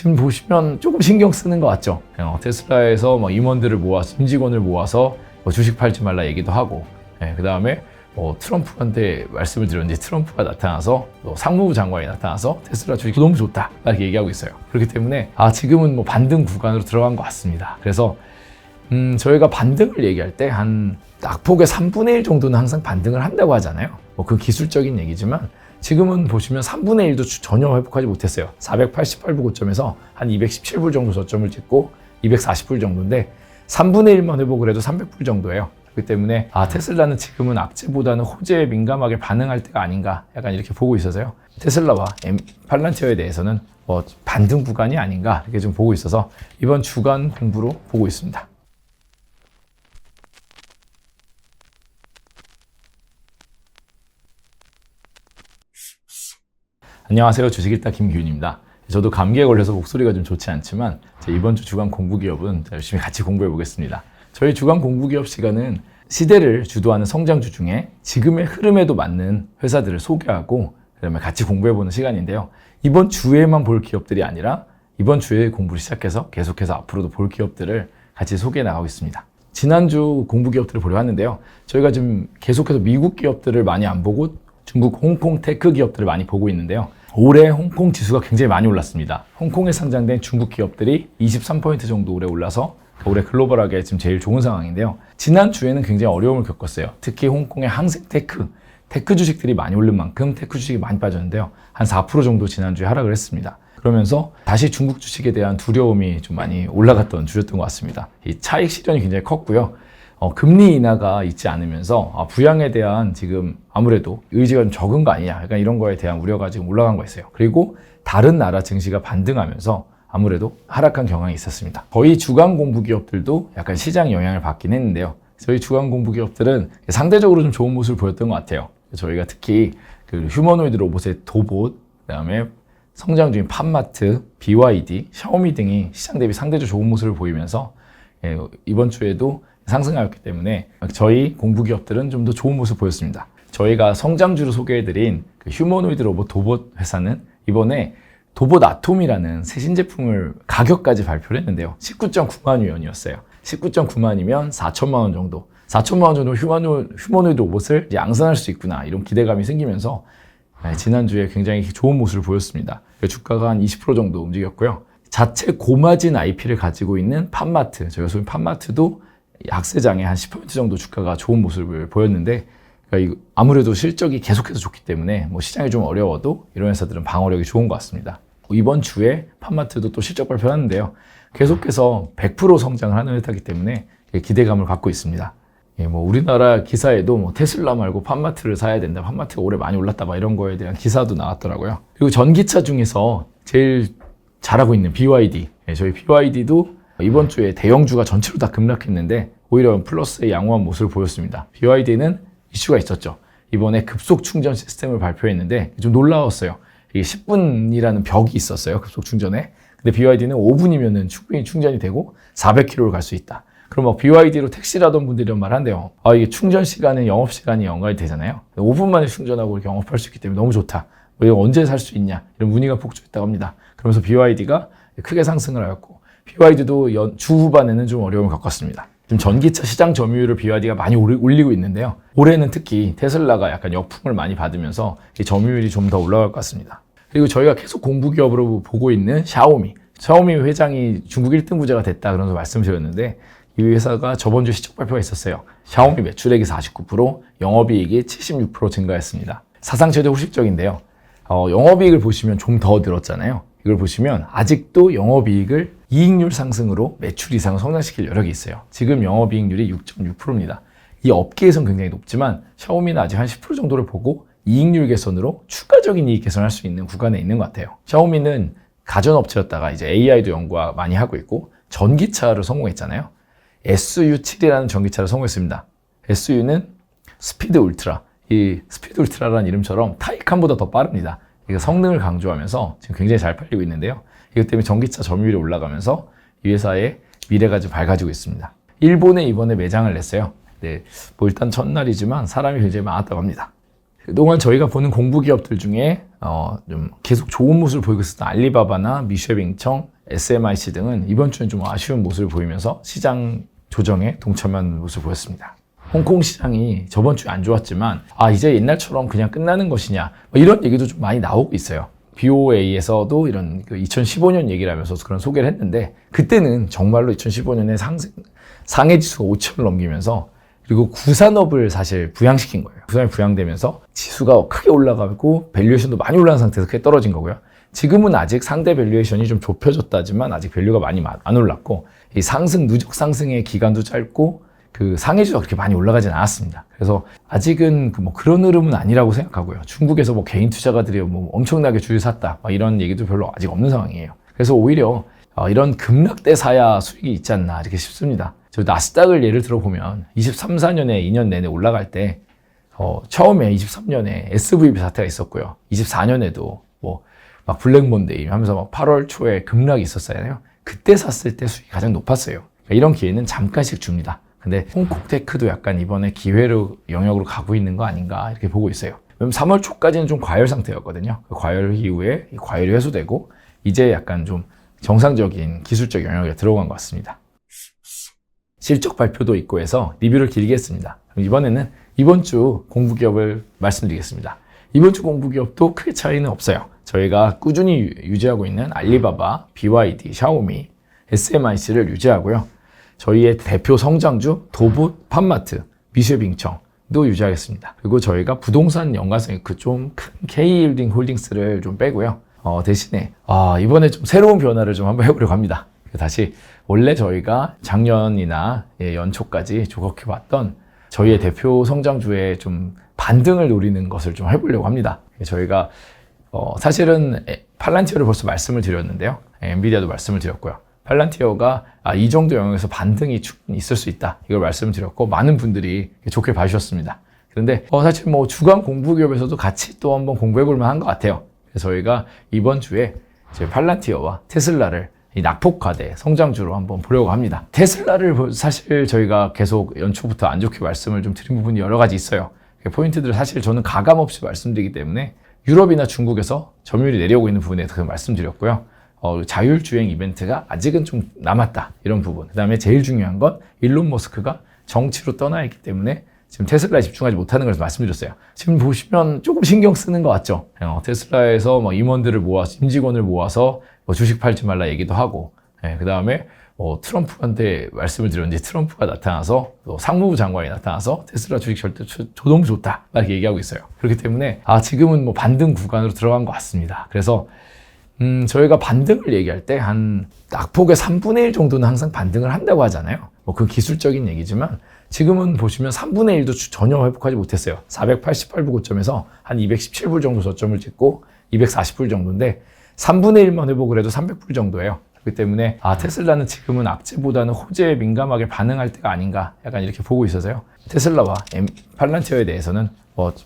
지금 보시면 조금 신경 쓰는 것 같죠. 테슬라에서 임원들을 모아서, 임직원을 모아서 주식 팔지 말라 얘기도 하고, 그 다음에 트럼프한테 말씀을 드렸는데 트럼프가 나타나서 상무부 장관이 나타나서 테슬라 주식이 너무 좋다 이렇게 얘기하고 있어요. 그렇기 때문에 지금은 반등 구간으로 들어간 것 같습니다. 그래서 저희가 반등을 얘기할 때 한 낙폭의 3분의 1 정도는 항상 반등을 한다고 하잖아요. 그 기술적인 얘기지만 지금은 보시면 3분의 1도 전혀 회복하지 못했어요. 488불 고점에서 한 217불 정도 저점을 찍고 240불 정도인데 3분의 1만 회복을 해도 300불 정도예요. 그렇기 때문에 테슬라는 지금은 악재보다는 호재에 민감하게 반응할 때가 아닌가 약간 이렇게 보고 있어서요. 테슬라와 팔란티어에 대해서는 반등 구간이 아닌가 이렇게 좀 보고 있어서 이번 주간 공부로 보고 있습니다. 안녕하세요. 주식일타 김기훈입니다. 저도 감기에 걸려서 목소리가 좀 좋지 않지만 이번 주 주간 공부기업은 열심히 같이 공부해 보겠습니다. 저희 주간 공부기업 시간은 시대를 주도하는 성장주 중에 지금의 흐름에도 맞는 회사들을 소개하고 그다음에 같이 공부해보는 시간인데요. 이번 주에만 볼 기업들이 아니라 이번 주에 공부를 시작해서 계속해서 앞으로도 볼 기업들을 같이 소개해 나가고 있습니다. 지난주 공부기업들을 보려 하는데요. 저희가 지금 계속해서 미국 기업들을 많이 안 보고 중국, 홍콩 테크 기업들을 많이 보고 있는데요. 올해 홍콩 지수가 굉장히 많이 올랐습니다. 홍콩에 상장된 중국 기업들이 23% 정도 올해 올라서 올해 글로벌하게 지금 제일 좋은 상황인데요. 지난주에는 굉장히 어려움을 겪었어요. 특히 홍콩의 항생 테크 주식들이 많이 오른 만큼 테크 주식이 많이 빠졌는데요. 한 4% 정도 지난주에 하락을 했습니다. 그러면서 다시 중국 주식에 대한 두려움이 좀 많이 올라갔던 주였던 것 같습니다. 이 차익 실현이 굉장히 컸고요. 금리 인하가 있지 않으면서 부양에 대한 지금 아무래도 의지가 좀 적은 거 아니냐 약간 이런 거에 대한 우려가 지금 올라간 거였어요. 그리고 다른 나라 증시가 반등하면서 아무래도 하락한 경향이 있었습니다. 저희 주간 공부 기업들도 약간 시장 영향을 받긴 했는데요. 저희 주간 공부 기업들은 상대적으로 좀 좋은 모습을 보였던 것 같아요. 저희가 특히 그 휴머노이드 로봇의 도봇, 그다음에 성장 중인 팜마트, BYD, 샤오미 등이 시장 대비 상대적으로 좋은 모습을 보이면서 이번 주에도 상승하였기 때문에 저희 공부 기업들은 좀 더 좋은 모습을 보였습니다. 저희가 성장주로 소개해드린 그 휴머노이드 로봇 도봇 회사는 이번에 도봇 아톰이라는 새 신제품을 가격까지 발표를 했는데요. 19.9만 위원이었어요. 19.9만이면 4천만 원 정도. 4천만 원 정도 휴머노이드 로봇을 양산할 수 있구나 이런 기대감이 생기면서 지난주에 굉장히 좋은 모습을 보였습니다. 주가가 한 20% 정도 움직였고요. 자체 고마진 IP를 가지고 있는 팜마트, 저희가 소위 팜마트도 약세장에 한 10% 정도 주가가 좋은 모습을 보였는데 그러니까 아무래도 실적이 계속해서 좋기 때문에 시장이 좀 어려워도 이런 회사들은 방어력이 좋은 것 같습니다. 이번 주에 팜마트도 또 실적 발표하는데요. 계속해서 100% 성장을 하는 회사이기 때문에 기대감을 갖고 있습니다. 우리나라 기사에도 테슬라 말고 팜마트를 사야 된다. 팜마트가 올해 많이 올랐다. 이런 거에 대한 기사도 나왔더라고요. 그리고 전기차 중에서 제일 잘하고 있는 BYD. 저희 BYD도 이번 주에 대형주가 전체로 다 급락했는데 오히려 플러스의 양호한 모습을 보였습니다. BYD는 이슈가 있었죠. 이번에 급속 충전 시스템을 발표했는데 좀 놀라웠어요. 이게 10분이라는 벽이 있었어요. 급속 충전에. 근데 BYD는 5분이면 충분히 충전이 되고 400km를 갈 수 있다. 그럼 BYD로 택시를 하던 분들이 이런 말 한대요. 이게 충전 시간은 영업 시간이 연관이 되잖아요. 5분 만에 충전하고 이렇게 영업할 수 있기 때문에 너무 좋다. 이거 언제 살 수 있냐? 이런 문의가 폭주했다고 합니다. 그러면서 BYD가 크게 상승을 하였고 BYD도 주 후반에는 좀 어려움을 겪었습니다. 지금 전기차 시장 점유율을 BYD가 많이 올리고 있는데요. 올해는 특히 테슬라가 약간 역풍을 많이 받으면서 이 점유율이 좀 더 올라갈 것 같습니다. 그리고 저희가 계속 공부 기업으로 보고 있는 샤오미 회장이 중국 1등 부자가 됐다 그러면서 말씀드렸는데 이 회사가 저번 주 실적 발표가 있었어요. 샤오미 매출액이 49%, 영업이익이 76% 증가했습니다. 사상 최대 후식적인데요. 영업이익을 보시면 좀 더 늘었잖아요. 이걸 보시면 아직도 영업이익을 이익률 상승으로 매출 이상을 성장시킬 여력이 있어요. 지금 영업이익률이 6.6%입니다. 이 업계에선 굉장히 높지만 샤오미는 아직 한 10% 정도를 보고 이익률 개선으로 추가적인 이익 개선을 할 수 있는 구간에 있는 것 같아요. 샤오미는 가전업체였다가 이제 AI도 연구 많이 하고 있고 전기차를 성공했잖아요. SU7이라는 전기차를 성공했습니다. SU는 스피드 울트라. 이 스피드 울트라라는 이름처럼 타이칸보다 더 빠릅니다. 성능을 강조하면서 지금 굉장히 잘 팔리고 있는데요. 이것 때문에 전기차 점유율이 올라가면서 이 회사의 미래가 좀 밝아지고 있습니다. 일본에 이번에 매장을 냈어요. 일단 첫날이지만 사람이 굉장히 많았다고 합니다. 그동안 저희가 보는 공부 기업들 중에 좀 계속 좋은 모습을 보이고 있었던 알리바바나 미쉐빙청, SMIC 등은 이번 주는 좀 아쉬운 모습을 보이면서 시장 조정에 동참하는 모습을 보였습니다. 홍콩 시장이 저번 주에 안 좋았지만 이제 옛날처럼 그냥 끝나는 것이냐 이런 얘기도 좀 많이 나오고 있어요. BOA에서도 이런 2015년 얘기를 하면서 그런 소개를 했는데 그때는 정말로 2015년에 상해 지수가 5천을 넘기면서 그리고 구산업을 사실 부양시킨 거예요. 구산업이 부양되면서 지수가 크게 올라가고 밸류에이션도 많이 올라간 상태에서 크게 떨어진 거고요. 지금은 아직 상대 밸류에이션이 좀 좁혀졌다지만 아직 밸류가 많이 안 올랐고 이 누적 상승의 기간도 짧고 그 상해 지수가 그렇게 많이 올라가진 않았습니다. 그래서 아직은 그런 흐름은 아니라고 생각하고요. 중국에서 개인 투자가들이 엄청나게 주를 샀다 이런 얘기도 별로 아직 없는 상황이에요. 그래서 오히려 이런 급락대 사야 수익이 있지 않나 이렇게 싶습니다. 저 나스닥을 예를 들어보면 23, 4년에 2년 내내 올라갈 때 처음에 23년에 SVB 사태가 있었고요. 24년에도 막 블랙몬데이 하면서 8월 초에 급락이 있었잖아요. 그때 샀을 때 수익이 가장 높았어요. 그러니까 이런 기회는 잠깐씩 줍니다. 근데 홍콩 테크도 약간 이번에 기회로 영역으로 가고 있는 거 아닌가 이렇게 보고 있어요. 왜냐면 3월 초까지는 좀 과열 상태였거든요. 그 과열 이후에 이 과열이 해소되고 이제 약간 좀 정상적인 기술적 영역에 들어간 것 같습니다. 실적 발표도 있고 해서 리뷰를 길게 했습니다. 그럼 이번에는 이번 주 공부기업을 말씀드리겠습니다. 이번 주 공부기업도 크게 차이는 없어요. 저희가 꾸준히 유지하고 있는 알리바바, BYD, 샤오미, SMIC를 유지하고요. 저희의 대표 성장주 도봇, 팜마트, 미쉐빙청도 유지하겠습니다. 그리고 저희가 부동산 연관성이 좀 큰 K힐딩 홀딩스를 좀 빼고요. 대신에 이번에 좀 새로운 변화를 좀 한번 해보려고 합니다. 다시 원래 저희가 작년이나 연초까지 조각해 봤던 저희의 대표 성장주의 좀 반등을 노리는 것을 좀 해보려고 합니다. 저희가 사실은 팔란티어를 벌써 말씀을 드렸는데요. 엔비디아도 말씀을 드렸고요. 팔란티어가 이 정도 영역에서 반등이 충분히 있을 수 있다. 이걸 말씀을 드렸고 많은 분들이 좋게 봐주셨습니다. 그런데 사실 주간 공부기업에서도 같이 또 한번 공부해 볼 만한 것 같아요. 그래서 저희가 이번 주에 팔란티어와 테슬라를 이 낙폭과대 성장주로 한번 보려고 합니다. 테슬라를 사실 저희가 계속 연초부터 안 좋게 말씀을 좀 드린 부분이 여러 가지 있어요. 포인트들을 사실 저는 가감 없이 말씀드리기 때문에 유럽이나 중국에서 점유율이 내려오고 있는 부분에 대해서 말씀드렸고요. 자율주행 이벤트가 아직은 좀 남았다. 이런 부분. 그 다음에 제일 중요한 건 일론 머스크가 정치로 떠나 있기 때문에 지금 테슬라에 집중하지 못하는 걸 말씀드렸어요. 지금 보시면 조금 신경 쓰는 것 같죠? 테슬라에서 임원들을 모아서, 임직원을 모아서 주식 팔지 말라 얘기도 하고, 그 다음에 트럼프한테 말씀을 드렸는데 트럼프가 나타나서 또 상무부 장관이 나타나서 테슬라 주식 절대 너무 좋다. 이렇게 얘기하고 있어요. 그렇기 때문에 반등 구간으로 들어간 것 같습니다. 그래서 저희가 반등을 얘기할 때 한 낙폭의 3분의 1 정도는 항상 반등을 한다고 하잖아요. 그 기술적인 얘기지만 지금은 보시면 3분의 1도 전혀 회복하지 못했어요. 488불 고점에서 한 217불 정도 저점을 찍고 240불 정도인데 3분의 1만 회복을 해도 300불 정도예요. 그렇기 때문에 테슬라는 지금은 악재보다는 호재에 민감하게 반응할 때가 아닌가 약간 이렇게 보고 있어서요. 테슬라와 팔란티어에 대해서는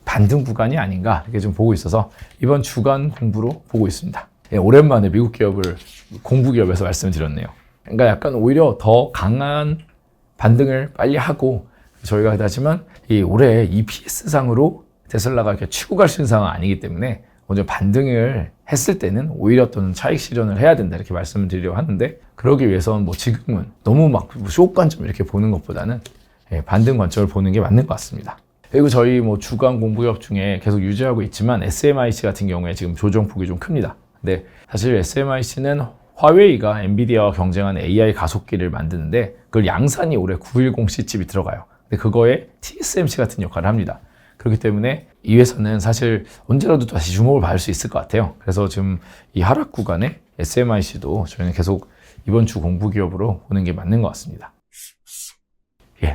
반등 구간이 아닌가 이렇게 좀 보고 있어서 이번 주간 공부로 보고 있습니다. 오랜만에 미국 기업을 공부기업에서 말씀을 드렸네요. 그러니까 약간 오히려 더 강한 반등을 빨리 하고 저희가 하지만 올해 EPS상으로 테슬라가 이렇게 치고 갈 수 있는 상황은 아니기 때문에 먼저 반등을 했을 때는 오히려 또는 차익 실현을 해야 된다 이렇게 말씀을 드리려고 하는데 그러기 위해서는 지금은 너무 숏 관점 이렇게 보는 것보다는 반등 관점을 보는 게 맞는 것 같습니다. 그리고 저희 주간 공부기업 중에 계속 유지하고 있지만 SMIC 같은 경우에 지금 조정폭이 좀 큽니다. 근데 사실 SMIC는 화웨이가 엔비디아와 경쟁하는 AI 가속기를 만드는데 그걸 양산이 올해 910C 칩이 들어가요. 근데 그거에 TSMC 같은 역할을 합니다. 그렇기 때문에 이 회사는 사실 언제라도 다시 주목을 받을 수 있을 것 같아요. 그래서 지금 이 하락 구간에 SMIC도 저희는 계속 이번 주 공부기업으로 보는 게 맞는 것 같습니다.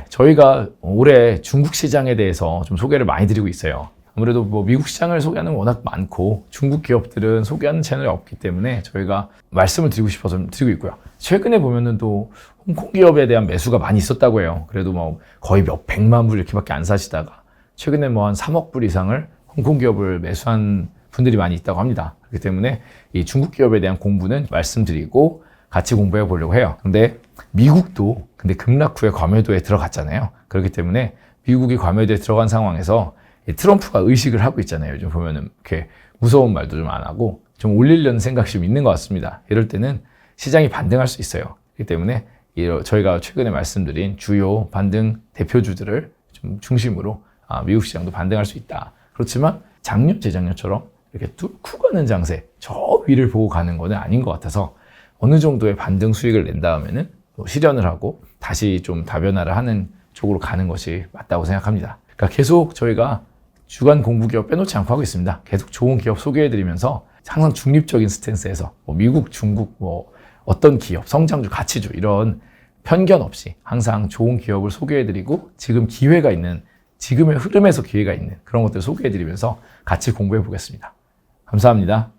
저희가 올해 중국 시장에 대해서 좀 소개를 많이 드리고 있어요. 아무래도 미국 시장을 소개하는 워낙 많고 중국 기업들은 소개하는 채널이 없기 때문에 저희가 말씀을 드리고 싶어서 드리고 있고요. 최근에 보면은 또 홍콩 기업에 대한 매수가 많이 있었다고 해요. 그래도 거의 몇 백만 불 이렇게밖에 안 사시다가 최근에 한 3억 불 이상을 홍콩 기업을 매수한 분들이 많이 있다고 합니다. 그렇기 때문에 이 중국 기업에 대한 공부는 말씀드리고 같이 공부해 보려고 해요. 근데 미국도 급락 후에 과매도에 들어갔잖아요. 그렇기 때문에 미국이 과매도에 들어간 상황에서 트럼프가 의식을 하고 있잖아요. 요즘 보면은 이렇게 무서운 말도 좀 안 하고 좀 올리려는 생각이 좀 있는 것 같습니다. 이럴 때는 시장이 반등할 수 있어요. 그렇기 때문에 저희가 최근에 말씀드린 주요 반등 대표주들을 좀 중심으로 미국 시장도 반등할 수 있다. 그렇지만 작년, 재작년처럼 이렇게 뚫고 가는 장세, 저 위를 보고 가는 건 아닌 것 같아서 어느 정도의 반등 수익을 낸 다음에는 실현을 하고 다시 좀 다변화를 하는 쪽으로 가는 것이 맞다고 생각합니다. 그러니까 계속 저희가 주간 공부 기업 빼놓지 않고 하고 있습니다. 계속 좋은 기업 소개해드리면서 항상 중립적인 스탠스에서 미국, 중국, 어떤 기업, 성장주, 가치주 이런 편견 없이 항상 좋은 기업을 소개해드리고 지금 기회가 있는, 지금의 흐름에서 기회가 있는 그런 것들을 소개해드리면서 같이 공부해 보겠습니다. 감사합니다.